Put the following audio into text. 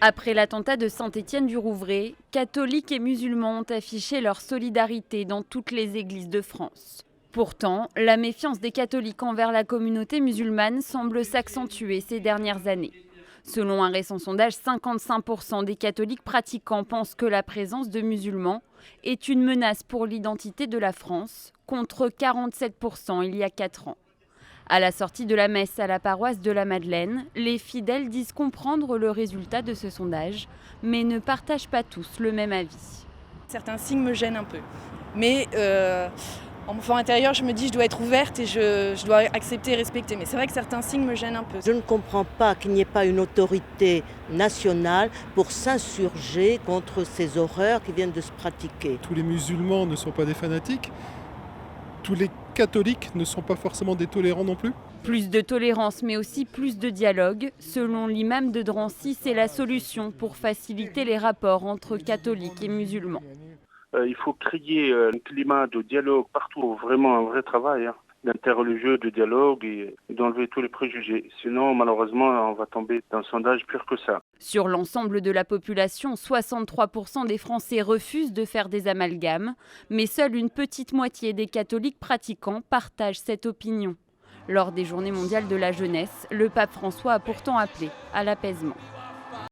Après l'attentat de Saint-Étienne-du-Rouvray, catholiques et musulmans ont affiché leur solidarité dans toutes les églises de France. Pourtant, la méfiance des catholiques envers la communauté musulmane semble s'accentuer ces dernières années. Selon un récent sondage, 55% des catholiques pratiquants pensent que la présence de musulmans est une menace pour l'identité de la France, contre 47% il y a 4 ans. À la sortie de la messe à la paroisse de la Madeleine, les fidèles disent comprendre le résultat de ce sondage, mais ne partagent pas tous le même avis. Certains signes me gênent un peu. Mais en mon fort intérieur, je me dis que je dois être ouverte et je dois accepter et respecter. Mais c'est vrai que certains signes me gênent un peu. Je ne comprends pas qu'il n'y ait pas une autorité nationale pour s'insurger contre ces horreurs qui viennent de se pratiquer. Tous les musulmans ne sont pas des fanatiques. Tous les catholiques ne sont pas forcément des tolérants non plus. Plus de tolérance, mais aussi plus de dialogue. Selon l'imam de Drancy, c'est la solution pour faciliter les rapports entre catholiques et musulmans. Il faut créer un climat de dialogue partout, vraiment un vrai travail d'interreligieux, de dialogue et d'enlever tous les préjugés. Sinon, malheureusement, on va tomber dans un sondage pire que ça. Sur l'ensemble de la population, 63% des Français refusent de faire des amalgames, mais seule une petite moitié des catholiques pratiquants partagent cette opinion. Lors des Journées mondiales de la jeunesse, le pape François a pourtant appelé à l'apaisement.